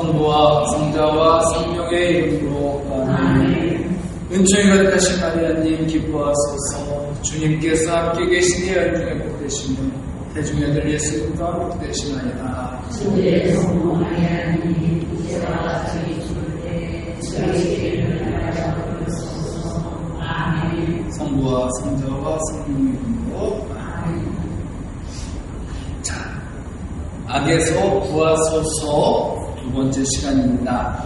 성부와 성자와 성령의 이름으로 아멘. 은총이 가득하신 마리아님 기뻐하소서. 주님께서 함께 계시니 연중에 복되시며 대중애들 예수님과 함께 되시나이다. 주의 성부 마리아님 이제와 저희 죽을 때 저희의 이름을 알아주옵소서. 아멘. 성부와 성자와 성령의 이름으로 아멘. 자, 악에서 구하소서 두 번째 시간입니다.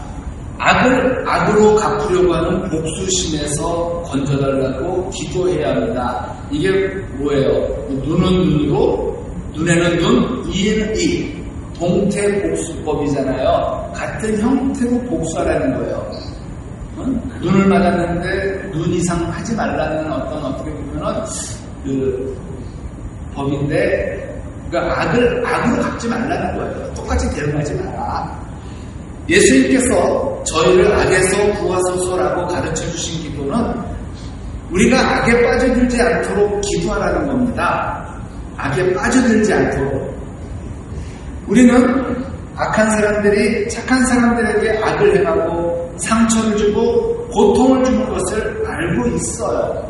악을 악으로 갚으려고 하는 복수심에서 건져달라고 기도해야 합니다. 이게 뭐예요? 눈은 눈으로, 눈에는 눈, 이에는 이. 동태복수법이잖아요. 같은 형태로 복수하라는 거예요. 눈을 맞았는데 눈 이상 하지 말라는 어떻게 보면은 그 법인데, 그러니까 악을 악으로 갚지 말라는 거예요. 똑같이 대응하지 마라. 예수님께서 저희를 악에서 구하소서라고 가르쳐 주신 기도는 우리가 악에 빠져들지 않도록 기도하라는 겁니다. 악에 빠져들지 않도록. 우리는 악한 사람들이 착한 사람들에게 악을 행하고 상처를 주고 고통을 주는 것을 알고 있어요.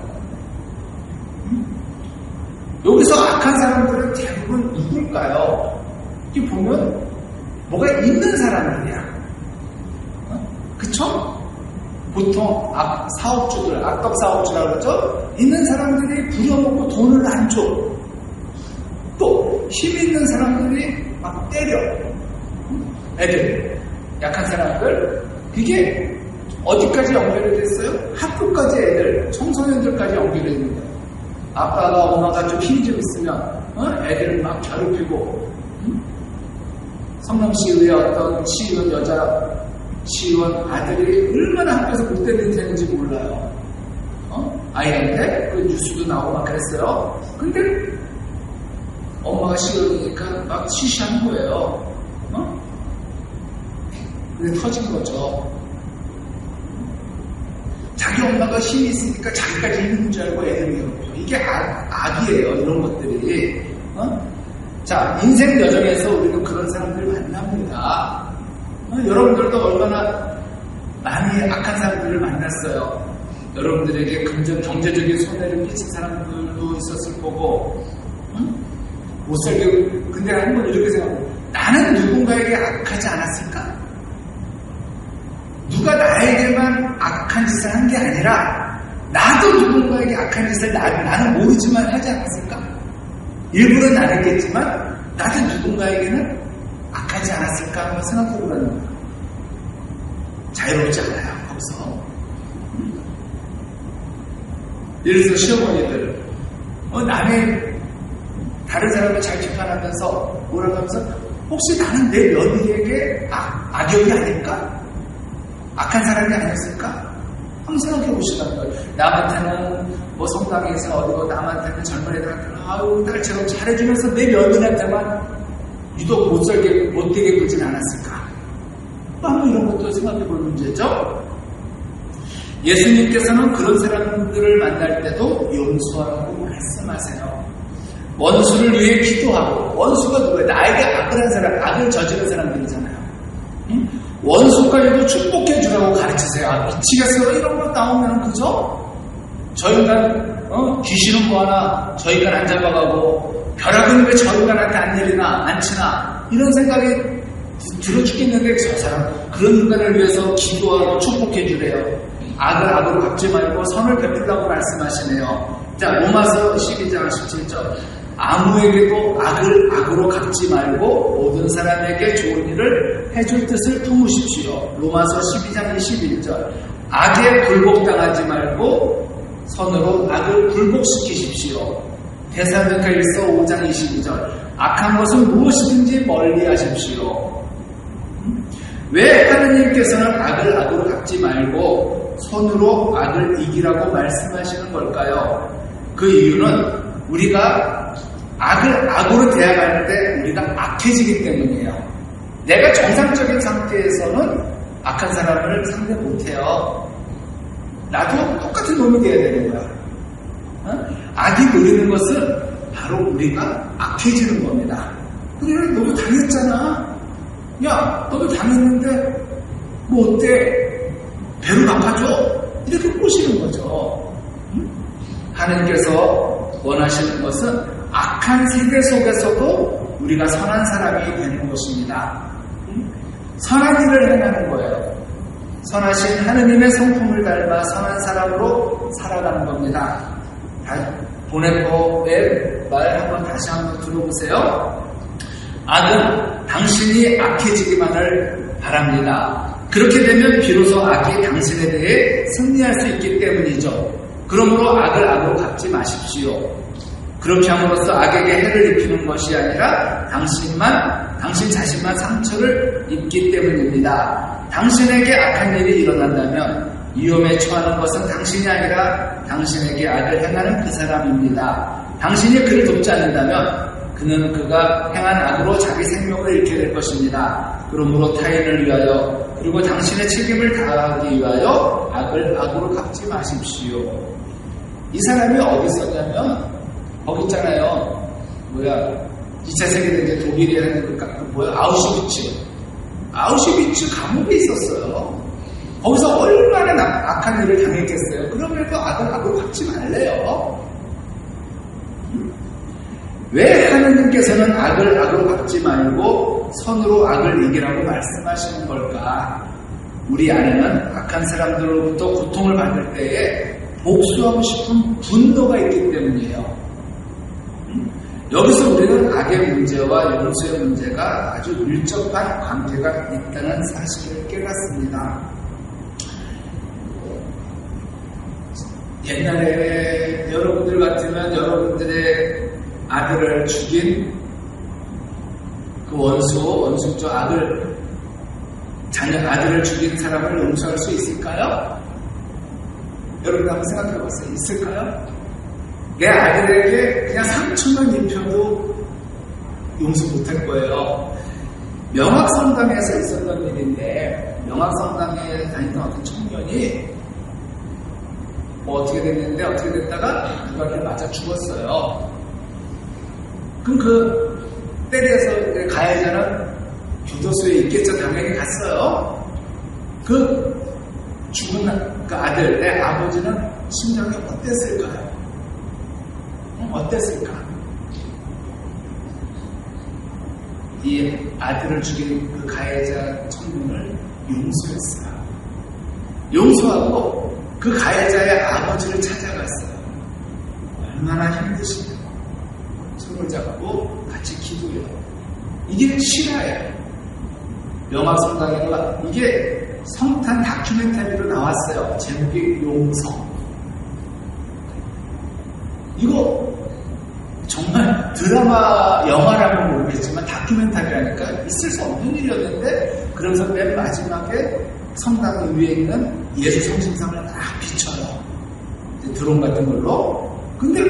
여기서 악한 사람들은 대부분 누굴까요? 이렇게 보면 뭐가 있는 사람들이야. 그쵸? 보통 사업주들, 악덕 사업주라고 그러죠? 있는 사람들이 부려먹고 돈을 안 줘. 또 힘 있는 사람들이 막 때려. 애들, 약한 사람들. 이게 어디까지 연결이 됐어요? 학교까지 애들, 청소년들까지 연결이 되는 거예요. 아빠가 엄마가 좀 힘이 좀 있으면 애들을 막 괴롭히고. 성남시의회 어떤 시의원 여자 시의원 아들이 얼마나 학교에서 못되는 되는지 몰라요. 아이한테 그 뉴스도 나오고 막 그랬어요. 근데 엄마가 시의원이니까 막 시시한 거예요. 근데 터진 거죠. 자기 엄마가 힘이 있으니까 자기까지 있는 줄 알고 애들이 괴롭혀. 이게 악이에요. 이런 것들이. 자, 인생 여정에서 우리는 그런 사람들 만납니다. 여러분들도 얼마나 많이 악한 사람들을 만났어요. 여러분들에게 경제적인 손해를 끼친 사람들도 있었을 거고, 못살게. 근데 한번 이렇게 생각해요. 나는 누군가에게 악하지 않았을까? 누가 나에게만 악한 짓을 한 게 아니라 나도 누군가에게 악한 짓을 나는 모르지만 하지 않았을까? 일부러 나랬겠지만 나도 누군가에게는 악하지 않았을까 한번 생각해보라는 거예요. 자유롭지 않아요, 거기서. 예를 들어서 시어머니들, 남의 다른 사람을 잘 비판하면서 뭐라고 하면서 혹시 나는 내 며느리에게 악역이 아닐까? 악한 사람이 아니었을까? 한번 생각해 보시라는 거예요. 남한테는 뭐 성당에서 어디고 남한테는 젊은 애들한테는 아유 딸처럼 잘해주면서 내 며느리한테만 유독 못되게 굴진 않았을까? 한번 이런 것도 생각해 볼 문제죠. 예수님께서는 그런 사람들을 만날 때도 용서하라고 말씀하세요. 원수를 위해 기도하고, 원수가 누구예요? 나에게 악을 한 사람, 악을 저지른 사람들이잖아요. 원수까지도 축복해 주라고 가르치세요. 미치겠어요. 이런 거 나오면 그죠? 저 인간 귀신은 뭐하나 저 인간 안 잡아가고 벼락은 왜 저 인간한테 안 내리나 안 치나 이런 생각이 들어 죽겠는데 저 사람 그런 인간을 위해서 기도하고 축복해 주래요. 악을 악으로 갚지 말고 선을 베풀라고 말씀하시네요. 자, 로마서 12장 17절. 아무에게도 악을 악으로 갚지 말고 모든 사람에게 좋은 일을 해줄 뜻을 품으십시오. 로마서 12장 21절. 악에 굴복당하지 말고 선으로 악을 굴복시키십시오. 데살로니가일서 5장 22절. 악한 것은 무엇이든지 멀리 하십시오. 왜 하느님께서는 악을 악으로 갚지 말고 손으로 악을 이기라고 말씀하시는 걸까요? 그 이유는 우리가 악을 악으로 대항할 때 우리가 악해지기 때문이에요. 내가 정상적인 상태에서는 악한 사람을 상대 못해요. 나도 똑같은 놈이 돼야 되는 거야. 악이 노리는 것은 바로 우리가 악해지는 겁니다. 그래, 너도 당했잖아. 야, 너도 당했는데 뭐 어때? 배로 갚아줘? 이렇게 꼬시는 거죠. 하나님께서 원하시는 것은 악한 세대 속에서도 우리가 선한 사람이 되는 것입니다. 선한 일을 행하는 거예요. 선하신 하느님의 성품을 닮아 선한 사람으로 살아가는 겁니다. 보네포의 말 다시 한번 들어보세요. 악은 당신이 악해지기만을 바랍니다. 그렇게 되면 비로소 악이 당신에 대해 승리할 수 있기 때문이죠. 그러므로 악을 악으로 갚지 마십시오. 그렇게 함으로써 악에게 해를 입히는 것이 아니라 당신 자신만 상처를 입기 때문입니다. 당신에게 악한 일이 일어난다면 위험에 처하는 것은 당신이 아니라 당신에게 악을 행하는 그 사람입니다. 당신이 그를 돕지 않는다면 그는 그가 행한 악으로 자기 생명을 잃게 될 것입니다. 그러므로 타인을 위하여 그리고 당신의 책임을 다하기 위하여 악을 악으로 갚지 마십시오. 이 사람이 어디 있었냐면 거기 있잖아요. 2차 세계대전 독일이 하는 아우슈비츠 감옥에 있었어요. 거기서 얼마나 악한 일을 당했겠어요. 그러면서 악을 악으로 갚지 말래요. 왜 하느님께서는 악을 악으로 갚지 말고 선으로 악을 이기라고 말씀하시는 걸까? 우리 안에는 악한 사람들로부터 고통을 받을 때에 복수하고 싶은 분노가 있기 때문이에요. 여기서 우리는 악의 문제와 용서의 문제가 아주 밀접한 관계가 있다는 사실을 깨닫습니다. 옛날에 여러분들 같으면 여러분들의 아들을 죽인 그 원수죠. 아들을 죽인 사람을 용서할 수 있을까요? 여러분 한번 생각해 보세요. 있을까요? 내 아들에게 그냥 상처만 입혀도 용서 못할 거예요. 명학성당에서 있었던 일인데, 명학성당에 다니던 어떤 청년이 어떻게 됐다가 누구한테 맞아 죽었어요. 그럼 때려서 가해자는 교도소에 있겠죠. 당연히 갔어요. 죽은 그 아들, 내 아버지는 심정이 어땠을까요? 어땠을까? 이 아들을 죽인 그 가해자 청년을 용서했어요. 용서하고 그 가해자의 아버지를 찾아갔어요. 얼마나 힘드시냐고 손을 잡고 같이 기도해요. 이게 실화예요. 명학성당에가 이게 성탄 다큐멘터리로 나왔어요. 제목이 용서. 이거 정말 드라마, 영화라면 모르겠지만 다큐멘터리라니까 있을 수 없는 일이었는데, 그러면서 맨 마지막에 성당 위에 있는 예수 성심상을 딱 비춰요. 드론 같은 걸로. 근데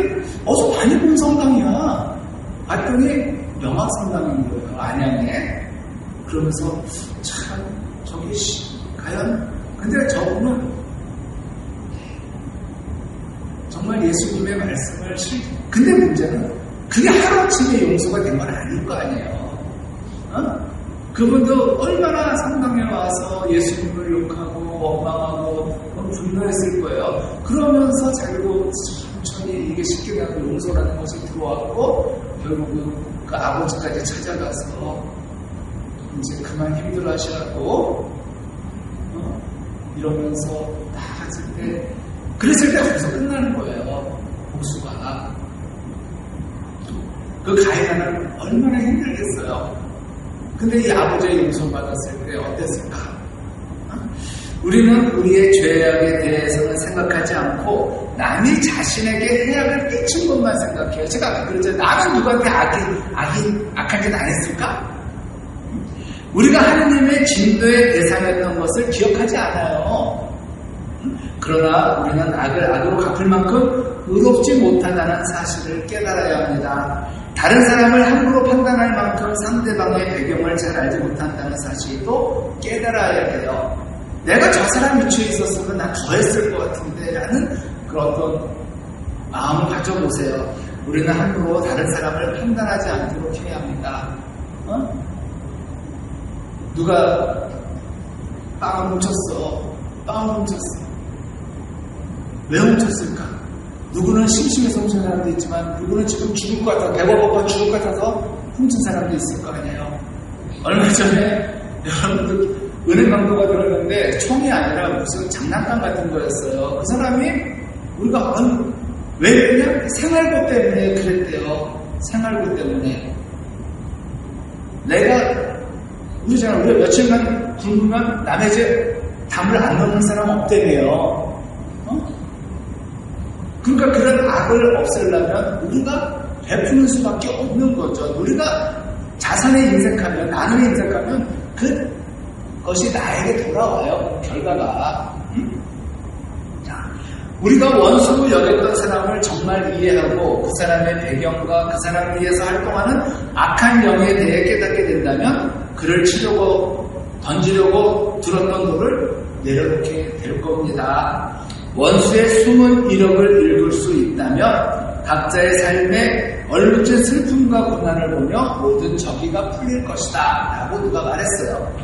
어서 많이 본 성당이야. 봤더니 영학 성당인 거예요. 안양에. 그러면서 참 과연 근데 저분은 정말 예수님의 말씀을 근데 문제는 그게 하루아침에 용서가 된 건 아닐 거 아니에요. 그분도 얼마나 성당에 와서 예수님을 욕하고 원망하고 분노했을 거예요. 그러면서 자기도 천천히 이게 쉽게 되고 용서라는 것이 들어왔고, 결국은 그 아버지까지 찾아가서 이제 그만 힘들어 하시라고 이러면서 다 갔을 때, 그랬을 때 거기서 끝나는 거예요. 복수가. 그 가해자는 얼마나 힘들겠어요. 근데 이 아버지의 용서받았을 때 어땠을까? 우리는 우리의 죄악에 대해서는 생각하지 않고 남이 자신에게 해악을 끼친 것만 생각해요. 제가 아까 그랬잖아요. 나는 누구한테 악한 짓 안 했을까? 우리가 하느님의 진노의 대상이었던 것을 기억하지 않아요. 그러나 우리는 악을 악으로 갚을 만큼 의롭지 못하다는 사실을 깨달아야 합니다. 다른 사람을 함부로 판단할 만큼 상대방의 배경을 잘 알지 못한다는 사실도 깨달아야 돼요. 내가 저 사람 위치에 있었으면 난 더 했을 것 같은데 라는 그런 어떤 마음을 가져보세요. 우리는 함부로 다른 사람을 판단하지 않도록 해야 합니다. 누가 빵을 훔쳤어. 빵을 훔쳤어. 왜 훔쳤을까? 누구는 심심해서 훔친 사람도 있지만 누구는 지금 죽을 것 같아, 배고파 죽을 것 같아서 훔친 사람도 있을 거 아니에요. 얼마 전에 여러분들 은행 강도가 들었는데 총이 아니라 무슨 장난감 같은 거였어요. 그 사람이 우리가 왜 그러냐? 생활고 때문에 그랬대요. 생활고 때문에. 우리가 며칠간 굶으면 남의 집 담을 안 넘는 사람 없대요. 그러니까 그런 악을 없애려면 우리가 베푸는 수밖에 없는 거죠. 우리가 자선에 인색하면, 나눔에 인색하면 그것이 나에게 돌아와요. 결과가. 자, 우리가 원수로 여겼던 사람을 정말 이해하고 그 사람의 배경과 그 사람을 위해서 활동하는 악한 영에 대해 깨닫게 된다면 그를 치려고 던지려고 들었던 돌을 내려놓게 될 겁니다. 원수의 숨은 이력을 읽을 수 있다면 각자의 삶에 얼룩진 슬픔과 고난을 보며 모든 저기가 풀릴 것이다 라고 누가 말했어요.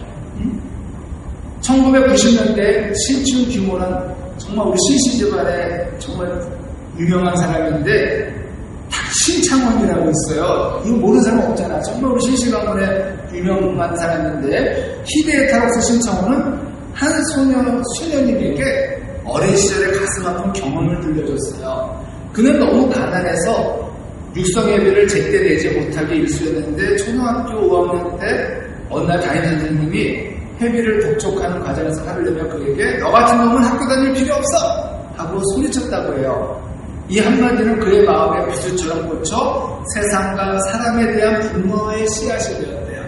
1990년대 신춘 규모는 정말 우리 신씨 집안에 정말 유명한 사람인데 신창원이라고 있어요. 이거 모르는 사람 없잖아. 정말 우리 신씨 가문에 유명한 사람인데 희대의 타락스 신창원은 한 수녀님에게 어린 시절에 가슴 아픈 경험을 들려줬어요. 그는 너무 가난해서 육성예배를 제때 내지 못하게 일수였는데 초등학교 5학년 때 어느 날 담임 선생님이 회비를 독촉하는 과정에서 화를 내며 그에게 너 같은 놈은 학교 다닐 필요 없어! 하고 소리쳤다고 해요. 이 한마디는 그의 마음에 비수처럼 꽂혀 세상과 사람에 대한 분노의 씨앗이 되었대요.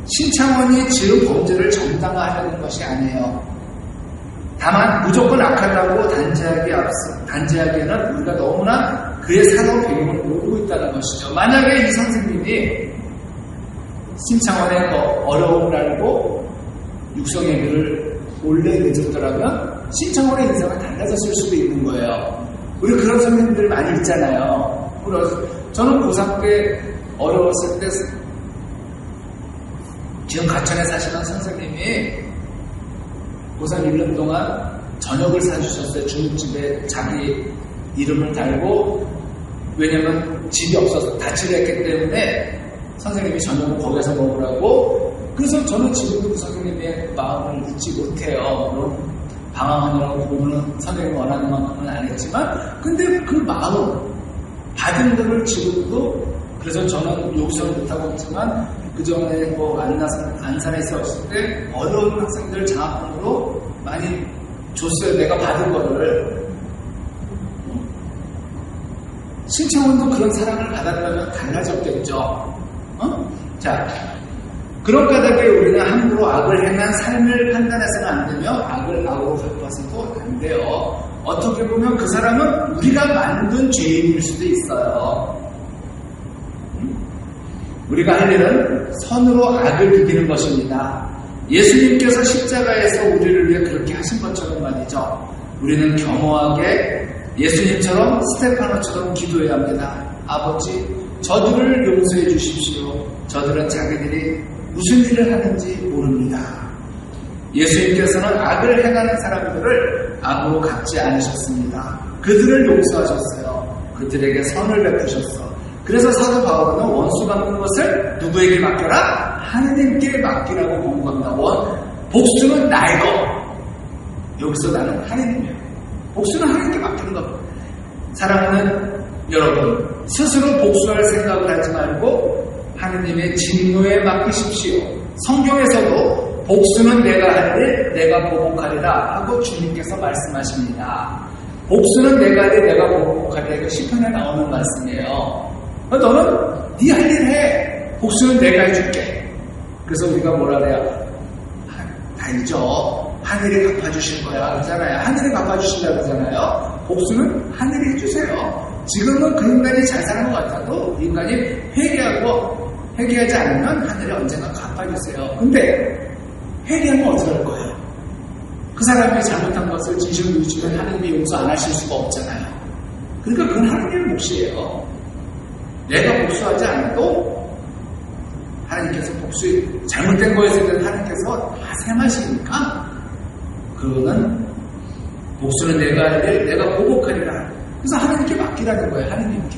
신창원이 지은 범죄를 정당화하려는 것이 아니에요. 다만 무조건 악하다고 단죄하기에는 우리가 너무나 그의 사고 배경을 모르고 있다는 것이죠. 만약에 이 선생님이 신창원의 어려움을 알고 육성예배를 몰래 늦었더라면 신창원의 인생은 달라졌을 수도 있는 거예요. 우리 그런 선생님들 많이 있잖아요. 저는 고3 때 어려웠을 때 지금 가천에 사시는 선생님이 고3 1년 동안 저녁을 사주셨어요. 중국집에 자기 이름을 달고, 왜냐면 집이 없어서 다치려 했기 때문에 선생님이 저녁을 거기서 먹으라고. 그래서 저는 지금도 그 선생님의 마음을 잊지 못해요. 물론 방황하느라고 공부는 선생님이 원하는 만큼은 안 했지만, 근데 그 마음 받은 거를 지금도, 그래서 저는 여기서는 못하고 있지만 그 전에 안산에 있었을 때 어려운 학생들 장학금으로 많이 줬어요. 내가 받은 거를. 신창원도 그런 사랑을 받았다면 달라졌겠죠. 자, 그런 까닭에 우리는 함부로 악을 행한 삶을 판단해서는 안 되며 악을 악으로 갚아서도 안 돼요. 어떻게 보면 그 사람은 우리가 만든 죄인일 수도 있어요. 우리가 할 일은 선으로 악을 이기는 것입니다. 예수님께서 십자가에서 우리를 위해 그렇게 하신 것처럼 말이죠. 우리는 겸허하게 예수님처럼 스테파노처럼 기도해야 합니다. 아버지, 저들을 용서해 주십시오. 저들은 자기들이 무슨 일을 하는지 모릅니다. 예수님께서는 악을 행하는 사람들을 악으로 갚지 않으셨습니다. 그들을 용서하셨어요. 그들에게 선을 베푸셨어. 그래서 사도 바울은 원수 갚는 것을 누구에게 맡겨라? 하느님께 맡기라고 권고합니다. 복수는 나의 것. 여기서 나는 하느님이에요. 복수는 하느님께 맡기는 겁니다. 사랑하는 여러분, 스스로 복수할 생각을 하지 말고 하느님의 진노에 맡기십시오. 성경에서도 복수는 내가 할 일, 내가 보복하리라 하고 주님께서 말씀하십니다. 복수는 내가 할 일, 내가 보복하리라. 이거 시편에 나오는 말씀이에요. 너는 네 할 일 해. 복수는 내가 해줄게. 그래서 우리가 뭐라 그래야? 알죠. 하늘이 갚아주실 거야. 그러잖아요. 하늘이 갚아주신다 그러잖아요. 복수는 하늘이 해주세요. 지금은 그 인간이 잘 사는 것 같아도 그 인간이 회개하지 않으면 하늘이 언젠가 갚아주세요. 근데 회개하면 어떻게 할 거예요? 그 사람이 잘못한 것을 진실로 뉘우치면 하느님이 용서 안 하실 수가 없잖아요. 그러니까 그건 하느님의 몫이에요. 내가 복수하지 않아도 하나님께서 잘못된 거였을 때 하나님께서 다 세마시니까 그거는 복수는 내가 할 일, 내가 보복하리라. 그래서 하나님께 맡기라는 거예요. 하나님께.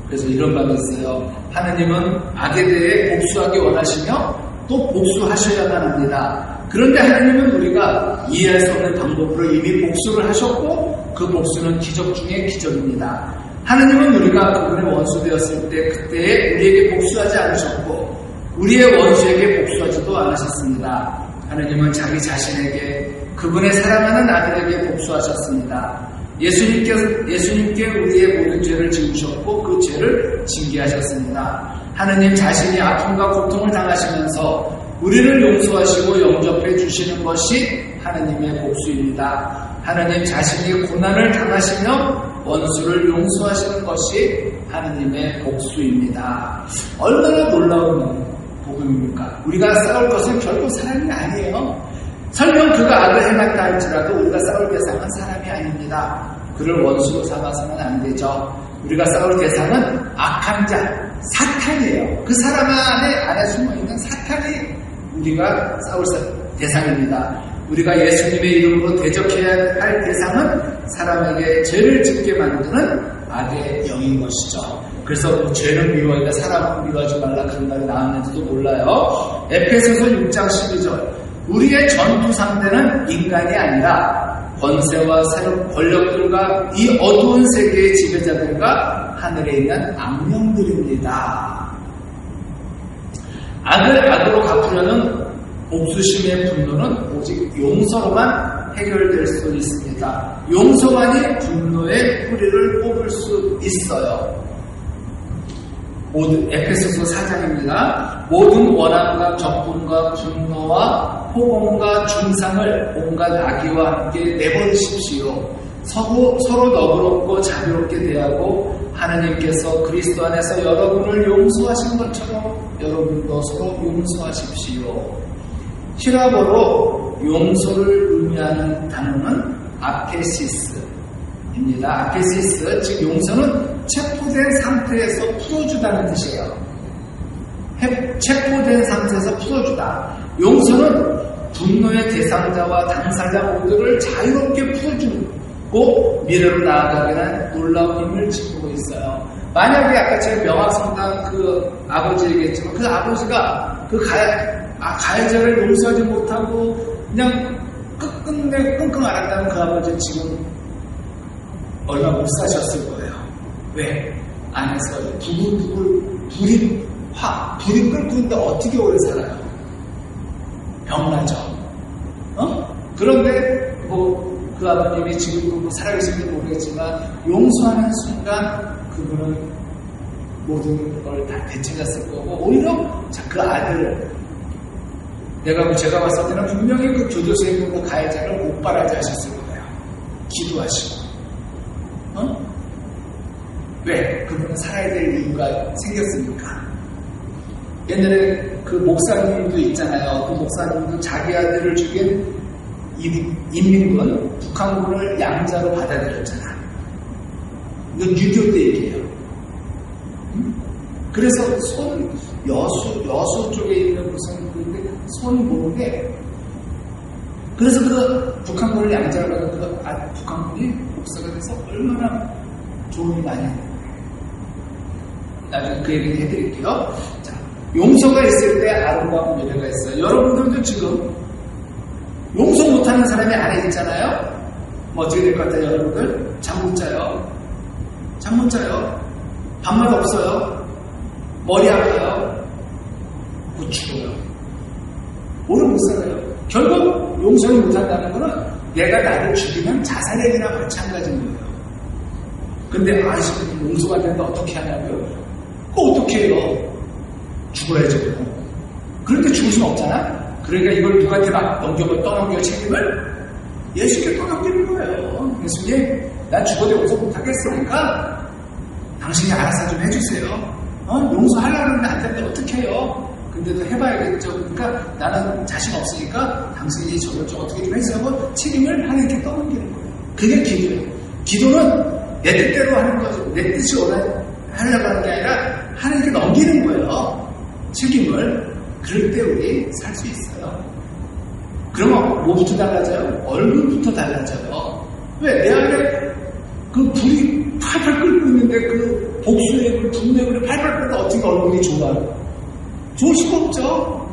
그래서 이런 말이 있어요. 하나님은 악에 대해 복수하기 원하시며 또 복수하셔야만 합니다. 그런데 하나님은 우리가 이해할 수 없는 방법으로 이미 복수를 하셨고 그 복수는 기적 중에 기적입니다. 하나님은 우리가 그분의 원수 되었을 때 그때에 우리에게 복수하지 않으셨고 우리의 원수에게 복수하지도 않으셨습니다. 하나님은 자기 자신에게 그분의 사랑하는 아들에게 복수하셨습니다. 예수님께 우리의 모든 죄를 지우셨고 그 죄를 징계하셨습니다. 하나님 자신이 아픔과 고통을 당하시면서 우리를 용서하시고 영접해 주시는 것이 하나님의 복수입니다. 하나님 자신이 고난을 당하시며 원수를 용서하시는 것이 하나님의 복수입니다. 얼마나 놀라운 복음입니까? 우리가 싸울 것은 결코 사람이 아니에요. 설령 그가 악을 행했다 할지라도 우리가 싸울 대상은 사람이 아닙니다. 그를 원수로 삼아서는 안 되죠. 우리가 싸울 대상은 악한 자, 사탄이에요. 그 사람 안에 숨어있는 사탄이 우리가 싸울 대상입니다. 우리가 예수님의 이름으로 대적해야 할 대상은 사람에게 죄를 짓게 만드는 악의 영인 것이죠. 그래서 죄는 미워하니까 사람은 미워하지 말라 그런 말이 나왔는지도 몰라요. 에페소서 6장 12절 우리의 전투 상대는 인간이 아니라 권세와 권력들과 이 어두운 세계의 지배자들과 하늘에 있는 악령들입니다. 악을 악으로 갚으려는 복수심의 분노는 오직 용서로만 해결될 수 있습니다. 용서만이 분노의 뿌리를 뽑을 수 있어요. 에페소서 4장입니다. 모든 원함과 적분과 분노와 호공과 중상을 온갖 악의와 함께 내버리십시오. 서로 너그럽고 자비롭게 대하고 하나님께서 그리스도 안에서 여러분을 용서하신 것처럼 여러분도 서로 용서하십시오. 히라보로 용서를 의미하는 단어는 아페시스입니다. 아페시스, 즉 용서는 체포된 상태에서 풀어주다는 뜻이에요. 체포된 상태에서 풀어주다. 용서는 분노의 대상자와 당사자 모두를 자유롭게 풀어주고 미래로 나아가게 한 놀라운 힘을 지니고 있어요. 만약에 아까 제가 명학성당 그 아버지 얘기했지만 그 아버지가 그 가해자를 용서하지 못하고 그냥 끝끝내 끙끙 앓았다면 그 아버지 지금 얼마 못 사셨을 거예요. 왜? 안에서 불이 끓고 있는데 어떻게 오래 살아요? 병나죠. 그런데 그 아버님이 지금도 살아계신지 모르겠지만 용서하는 순간 그분은 모든 걸 다 되찾았을 거고 오히려 그 아들을 제가 봤을 때는 분명히 그 교도소에 그 가해자를 못바라지 하셨을 거예요. 기도하시고. 왜? 그분은 살아야 될 이유가 생겼으니까. 옛날에 그 목사님도 있잖아요. 그 목사님도 자기 아들을 죽인 인민군, 북한군을 양자로 받아들였잖아. 이건 6.25 때 얘기예요. 그래서 여수 쪽에 있는 무슨 그런데 손이 모르게 그래서 그 북한군을 양자로 받은 그 북한군이 목사가 돼서 얼마나 좋은 일 많이 했는데 나중에 그 얘기를 해드릴게요. 자, 용서가 있을 때 아름다운 미래가 있어요. 여러분들도 지금 용서 못하는 사람이 안에 있잖아요. 뭐 어떻게 될 것 같아요, 여러분들? 잠 못 자요. 잠 못 자요. 밥맛 없어요. 머리 아파요. 못 죽어요. 오래 못 살아요. 결국 용서를 못한다는 거는 내가 나를 죽이면 자살행위나 마찬가지인 거예요. 근데 용서가 되는데 어떻게 하냐고요? 어떻게 해요? 죽어야죠. 그런데 죽을 수는 없잖아? 그러니까 이걸 누구한테 막 떠넘겨 책임을 예수께 떠넘기는 거예요. 예수님, 난 죽어도 용서 못하겠으니까 당신이 알아서 좀 해주세요. 용서하려고 하는데 안 되는데 어떻게 해요? 근데도 해봐야겠죠. 그러니까 나는 자신 없으니까 당신이 저를 좀 어떻게 좀 해서 책임을 하나님께 떠넘기는 거예요. 그게 기도예요. 기도는 내 뜻대로 하는 거죠. 내 뜻이 하려고 하는 게 아니라 하나님께 넘기는 거예요. 책임을. 그럴 때 우리 살 수 있어요. 그러면 뭐부터 달라져요? 얼굴부터 달라져요. 왜? 내 안에 그 불이 팔팔 끓고 있는데 그 복수의 그 분노의 불이 팔팔 끓는데 어떻게 얼굴이 좋아요? 좋을 수가 없죠.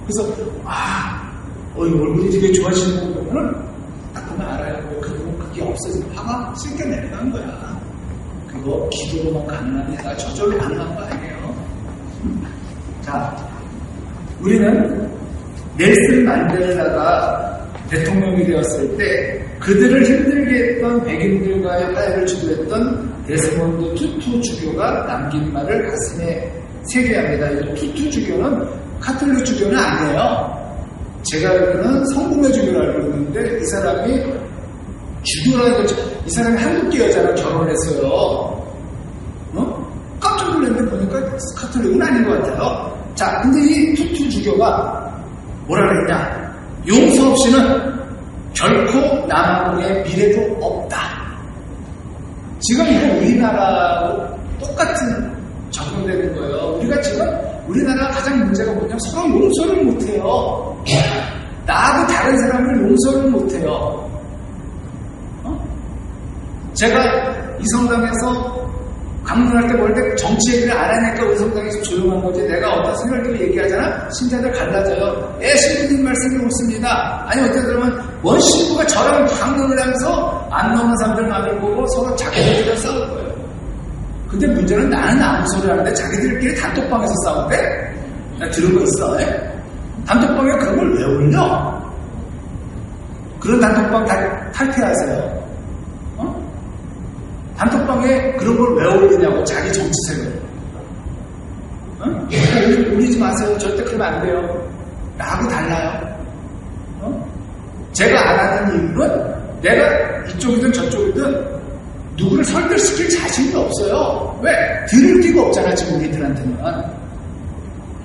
그래서 얼굴이 되게 좋아지는 거 보면은 딱 보면 알아요. 그게 없어지면 화가 쉽게 내려간 거야. 그거 기도로만 가능한 애가 저절로 가능한 거 아니에요. 자, 우리는 넬슨 만델라가 대통령이 되었을 때 그들을 힘들게 했던 백인들과의 화해를 주도했던 데스몬드 투투 주교가 남긴 말을 가슴에 새겨야 합니다. 이 투투 주교는 카톨릭 주교는 아니에요. 제가 알기로는 성공회 주교를 알고 있는데 이 사람이 주교라는 이 사람이 한국계 여자랑 결혼을 했어요. 깜짝 놀랐는데 보니까 카톨릭은 아닌 것 같아요. 자, 근데 이 투투 주교가 뭐라 그랬냐? 용서 없이는 결코 남한국의 미래도 없다. 지금 이거 우리나라하고 똑같은 적용되는 거예요. 우리가 지금 우리나라 가장 문제가 뭐냐면 서로 용서를 못해요. 나하고 다른 사람을 용서를 못해요. 제가 이 성당에서 강론할 때 볼 때 정치 얘기를 안 하니까 우리 성당에서 조용한 거지. 내가 어떤 생각들을 얘기하잖아? 신자들 갈라져요. 신부님 말씀이 옳습니다. 아니 어떻게 들으면 원 신부가 저랑 강론을 하면서 안 넘는 사람들 많을 거고 서로 자기들끼리 싸울 거예요. 근데 문제는 나는 아무 소리 하는데 자기들끼리 단톡방에서 싸운대? 나 들은 거 있어. 단톡방에 그런 걸 왜 올려? 그런 단톡방 다 탈퇴하세요. 단톡방에 그런 걸 왜 올리냐고, 자기 정치색을. 올리지 마세요. 절대 그러면 안 돼요. 나하고 달라요. 제가 안 하는 이유는 내가 이쪽이든 저쪽이든 누구를 설득시킬 자신이 없어요. 왜? 들을 기가 없잖아, 지금 우리들한테는.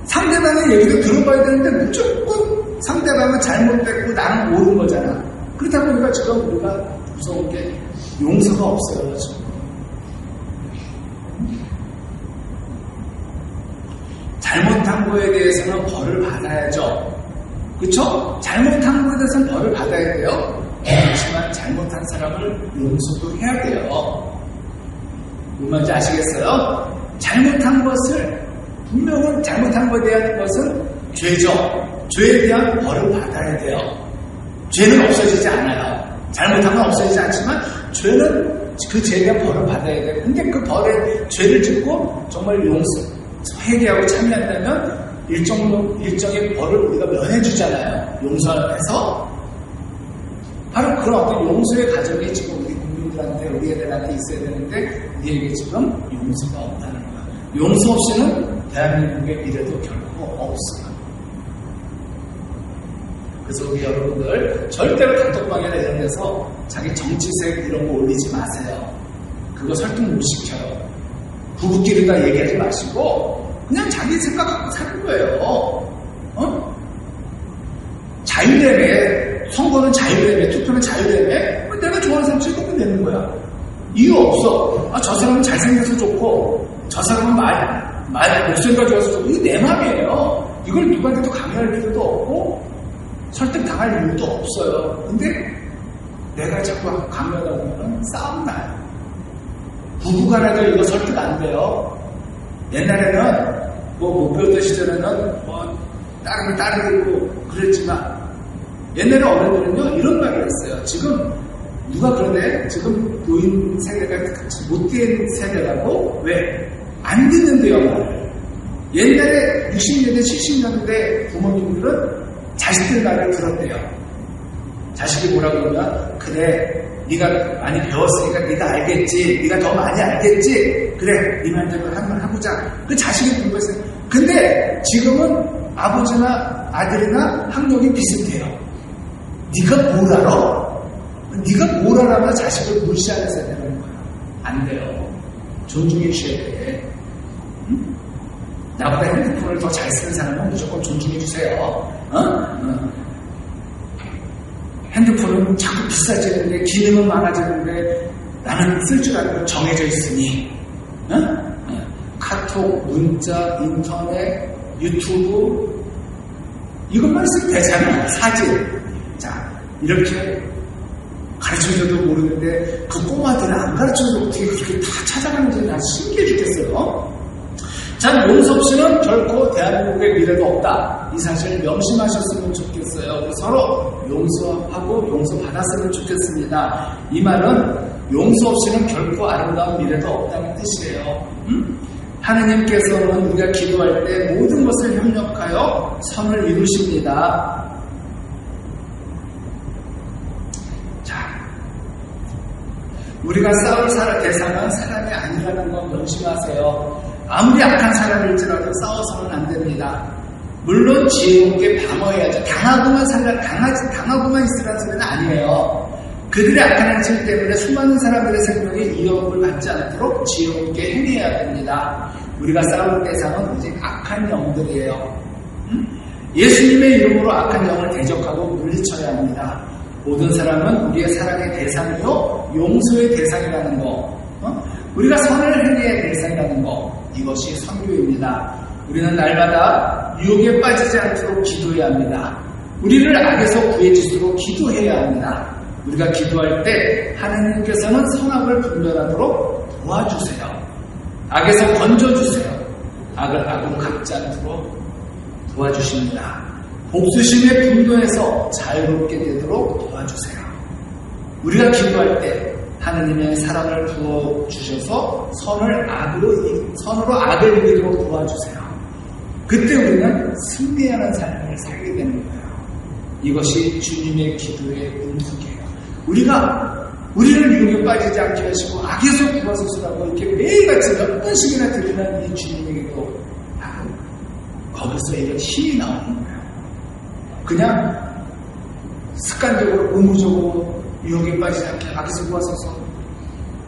상대방의 얘기도 들어봐야 되는데 무조건 상대방은 잘못됐고 나는 옳은 거잖아. 그렇다 보니까 지금 우리가 무서운 게 용서가 없어요, 지금. 잘못한 거에 대해서는 벌을 받아야죠. 그쵸? 잘못한 거에 대해서는 벌을 받아야 돼요. 그렇지만 잘못한 사람을 용서도 해야 돼요. 뭔 말인지 아시겠어요? 잘못한 것을, 분명은 잘못한 것에 대한 것은 죄죠. 죄에 대한 벌을 받아야 돼요. 죄는 없어지지 않아요. 잘못한 건 없어지지 않지만 죄는 그 죄에 대한 벌을 받아야 돼요. 근데 그 벌에 죄를 짓고 정말 회개하고 참여한다면 일정의 벌을 우리가 면해주잖아요. 용서해서. 바로 그런 어떤 용서의 과정이 지금 우리 국민들한테, 우리 애들한테 있어야 되는데 우리에게 지금 용서가 없다는 거야. 용서 없이는 대한민국의 미래도 결코 없어요. 그래서 우리 여러분들 절대로 단톡방이나 이런 데서 자기 정치색 이런 거 올리지 마세요. 그거 설득 못 시켜요. 부부끼리 다 얘기하지 마시고 그냥 자기 생각 갖고 사는 거예요. 자유래매, 선거는 자유래매, 투표는 자유래매. 내가 좋아하는 사람 찍으면 되는 거야. 이유 없어. 저 사람은 잘생겨서 좋고 저 사람은 목소리가 좋아서 좋고 이거 내 맘이에요. 이걸 누구한테도 강요할 필요도 없고 설득 당할 이유도 없어요. 근데 내가 자꾸 강요하다 보면 싸움 나요. 부부간에도 이거 설득 안 돼요. 옛날에는 못 배웠던 시절에는 따르면 따르고 그랬지만 옛날에 어른들은요 이런 말을 했어요. 지금 누가 그러네? 지금 노인 세대가 못된 세대라고? 왜? 안 듣는데요 말을. 옛날에 60년대 70년대 부모님들은 자식들 말을 들었대요. 자식이 뭐라고 그러면 그래 네가 많이 배웠으니까 네가 알겠지. 네가 더 많이 알겠지. 그래 네 말대로 한번 해보자. 그 자식이 공부했어요. 근데 지금은 아버지나 아들이나 학력이 비슷해요. 네가 뭘 알아? 네가 뭘 알아면 자식을 무시하는 세대라는 거야. 안 돼요. 존중해 주셔야 돼. 응? 나보다 핸드폰을 더 잘 쓰는 사람은 무조건 존중해 주세요. 핸드폰은 자꾸 비싸지는데 기능은 많아지는데 나는 쓸 줄 알고 정해져 있으니 카톡, 문자, 인터넷, 유튜브 이것만 있으면 되잖아. 사진. 자, 이렇게 가르쳐줘도 모르는데 그 꼬마들은 안 가르쳐줘도 어떻게 그렇게 다 찾아가는지 난 신기해 죽겠어요. 자, 용서 없이는 결코 대한민국의 미래도 없다. 이 사실 명심하셨으면 좋겠어요. 서로 용서하고 용서받았으면 좋겠습니다. 이 말은 용서 없이는 결코 아름다운 미래도 없다는 뜻이에요. 하느님께서는 우리가 기도할 때 모든 것을 협력하여 선을 이루십니다. 우리가 싸울 대상은 사람이 아니라는 건 명심하세요. 아무리 악한 사람일지라도 싸워서는 안 됩니다. 물론 지혜롭게 방어해야죠. 당하고만 있으라는 소리는 아니에요. 그들의 악한 행실 때문에 수많은 사람들의 생명이 위협을 받지 않도록 지혜롭게 행해야 됩니다. 우리가 싸울 대상은 오직 악한 영들이에요. 예수님의 이름으로 악한 영을 대적하고 물리쳐야 합니다. 모든 사람은 우리의 사랑의 대상이요 용서의 대상이라는 거, 우리가 선을 행해야 대상이라는 거, 이것이 선교입니다. 우리는 날마다 유혹에 빠지지 않도록 기도해야 합니다. 우리를 악에서 구해주시도록 기도해야 합니다. 우리가 기도할 때 하느님께서는 선악을 분별하도록 도와주세요. 악에서 건져주세요. 악을 악으로 갚지 않도록 도와주십니다. 복수심의 분노에서 자유롭게 되도록 도와주세요. 우리가 기도할 때 하느님의 사랑을 부어주셔서 선으로 악을 이기도록 도와주세요. 그때 우리는 승리하는 삶을 살게 되는 거예요. 이것이 주님의 기도의 은숙이에요. 우리를 유혹에 빠지지 않게 하시고 악에서 구하소서라고 이렇게 매일같이 몇 번씩이나 드리는 이 주님의 기도, 거기서 이런 힘이 나오는 거예요. 그냥 습관적으로 의무적으로 유혹에 빠지지 않게 악에서 구하소서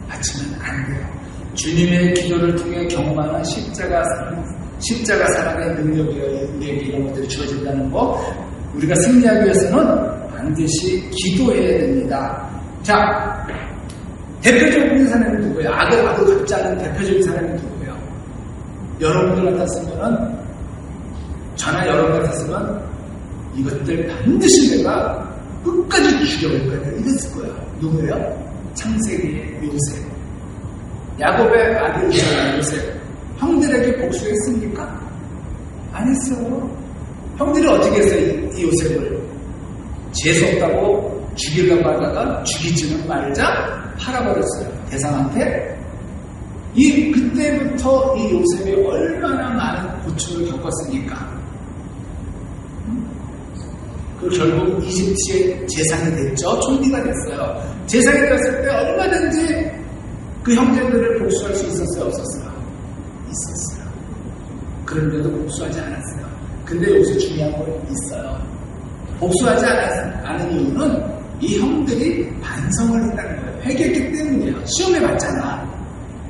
하지는 안 돼요. 주님의 기도를 통해 경험하는 십자가 사랑의 능력이여 우리에게 이런 것들이 주어진다는 거, 우리가 승리하기 위해서는 반드시 기도해야 됩니다. 자, 대표적인 사람이 누구예요? 악을 갚지 않은 대표적인 사람이 누구예요? 여러분들 같았으면은, 저나 여러분 같았으면 이것들 반드시 내가 끝까지 죽여볼 거예요. 이랬을 거예요. 누구예요? 창세기의 요셉. 야곱의 아들이었어요. 요셉. 형들에게 복수했습니까? 안 했어요. 형들이 어떻게 했어요? 이 요셉을 재수없다고 죽이려고 하다가 죽이지는 말자 팔아버렸어요. 대상한테. 그때부터 이 요셉이 얼마나 많은 고충을 겪었으니까. 그리고 결국 이집트의 재상이 됐죠. 총리가 됐어요. 재상이 됐을 때 얼마든지 그 형제들을 복수할 수 있었어요? 없었어요? 있었어요. 그런데도 복수하지 않았어요. 근데 여기서 중요한 건 있어요. 복수하지 않은 이유는 이 형들이 반성을 했다는 거예요. 회개했기 때문이에요. 시험에 봤잖아.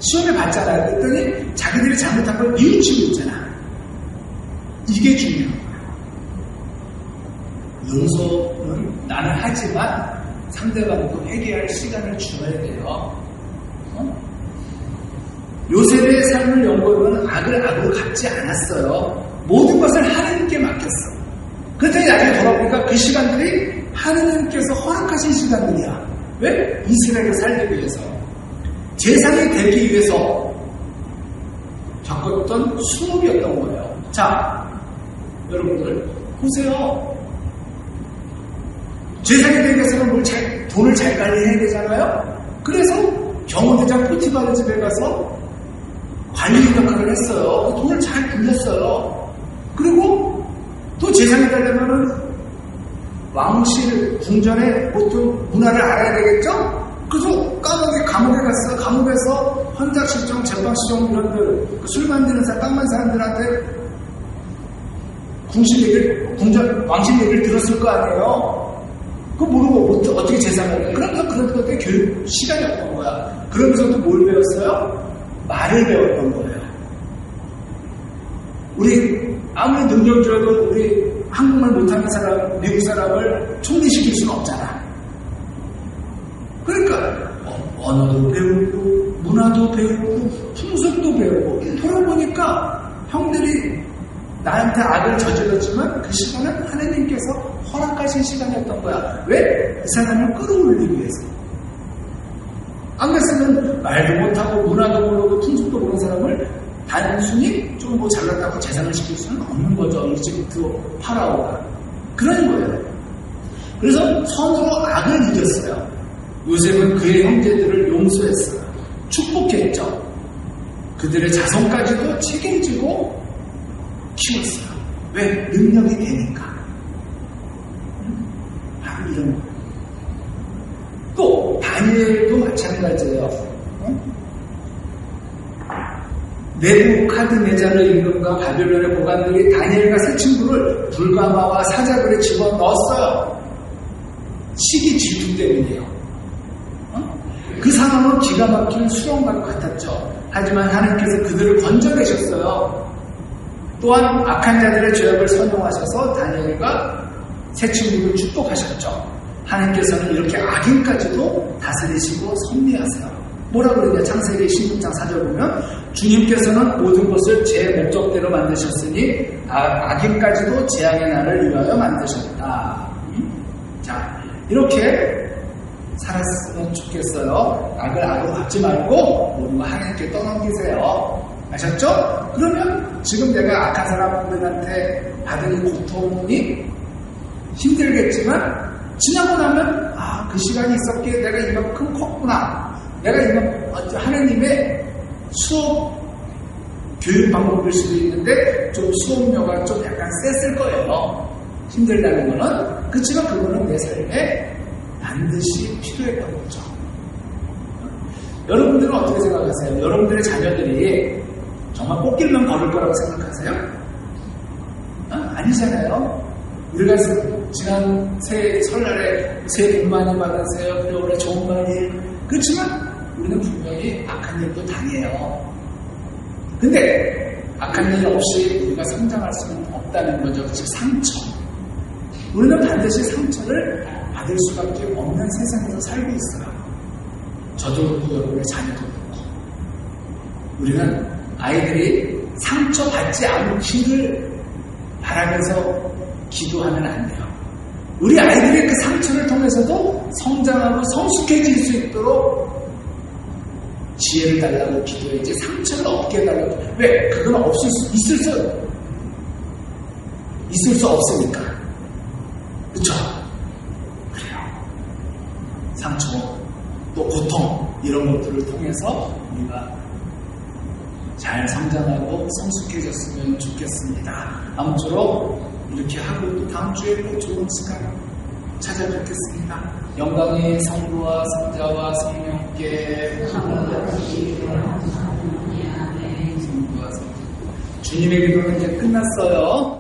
그랬더니 자기들이 잘못한 걸 뉘우치고 있잖아. 이게 중요한 거예요. 용서는 나는 하지만 상대방도 회개할 시간을 주어야 돼요. 요셉의 삶을 연구해보면 악을 악으로 갚지 않았어요. 모든 것을 하느님께 맡겼어. 그랬더니 나중에 돌아보니까 그 시간들이 하느님께서 허락하신 시간들이야. 왜? 이스라엘을 살기 위해서. 재상이 되기 위해서 겪었던 수업이었던 거예요. 자, 여러분들 보세요. 재상이 되기 위해서는 돈을 잘 관리해야 되잖아요. 그래서 경호대장 포티바르 집에 가서 관리 역할을 했어요. 돈을 잘 굴렸어요. 그리고 또 재상이 되려면은 왕실 궁전의 보통 문화를 알아야 되겠죠? 그래서 감옥에 갔어요. 감옥에서 헌작실종, 재방실종 이런들 술 만드는 사람, 깡만 사람들한테 왕실 얘기를 들었을 거 아니에요. 그거 모르고 어떻게 재상을 해요? 그러니까 그런 것들이 교육 시간이 없던 거야. 그러면서도 뭘 배웠어요? 말을 배웠던 거예요. 우리 아무리 능력적으로도 우리 한국말 못하는 사람, 미국 사람을 총리시킬 수는 없잖아. 그러니까 언어도 배우고 문화도 배우고 풍습도 배우고 돌아보니까 형들이 나한테 악을 저질렀지만 그 시간은 하나님께서 허락하신 시간이었던 거야. 왜? 그 사람을 끌어올리기 위해서. 안 그랬으면 말도 못하고 문화도 모르고 풍습도 모르는 사람을 단순히 좀 뭐 잘났다고 재산을 시킬 수는 없는 거죠. 이집트 파라오가. 그런 거예요. 그래서 선으로 악을 이겼어요. 요셉은 그의 형제들을 용서했어요. 축복했죠. 그들의 자손까지도 책임지고 키웠어요. 왜? 능력이 되니까. 이런 거. 또 다니엘도 마찬가지예요. 네부카드네자르 임금과 바벨론의 고관들이 다니엘과 세 친구를 불가마와 사자굴에 집어넣었어요. 시기 질투 때문이에요. 그 상황은 기가 막힌 수렁과 같았죠. 하지만 하나님께서 그들을 건져내셨어요. 또한 악한 자들의 죄악을 선용하셔서 다니엘과 세 친구를 축복하셨죠. 하나님께서는 이렇게 악인까지도 다스리시고 섭리하세요. 뭐라고 그러냐? 창세기 16장 4절 보면 주님께서는 모든 것을 제 목적대로 만드셨으니 악인까지도 재앙의 날을 위하여 만드셨다. 자, 이렇게 살았으면 좋겠어요. 악을 악으로 갚지 말고 모든 거 하나님께 떠넘기세요. 아셨죠? 그러면 지금 내가 악한 사람들한테 받은 고통이 힘들겠지만 지나고 나면 그 시간이 있었기에 내가 이만큼 컸구나. 내가 이만큼 하나님의 수업 교육 방법일 수도 있는데 좀 수업료가 좀 약간 셌을 거예요. 힘들다는 거는. 그렇지만 그거는 내 삶에 반드시 필요했던 거죠. 여러분들은 어떻게 생각하세요? 여러분들의 자녀들이 정말 꽃길만 걸을 거라고 생각하세요? 아니잖아요. 우리가 지난 설날에 새해 복 많이 받으세요. 그래 올해 좋은 말. 그렇지만 우리는 분명히 악한 일도 당해요. 근데 악한 일 없이 우리가 성장할 수는 없다는 거죠. 즉 상처. 우리는 반드시 상처를 받을 수밖에 없는 세상에서 살고 있어요. 저도 그렇고 여러분의 자녀도 그렇고. 우리는 아이들이 상처받지 않기를 바라면서 기도하면 안 돼요. 우리 아이들의 그 상처를 통해서도 성장하고 성숙해질 수 있도록 지혜를 달라고 기도해야지 상처를 없게 해달라고. 왜? 그건 있을 수 없으니까. 그쵸? 그래요. 상처, 또 고통, 이런 것들을 통해서 우리가 잘 성장하고 성숙해졌으면 좋겠습니다. 아무쪼록 이렇게 하고 또 다음 주에 또 좋은 시간 찾아뵙겠습니다. 영광이 성부와 성자와 성령께 성부와 성자. 주님의 기도는 이제 끝났어요.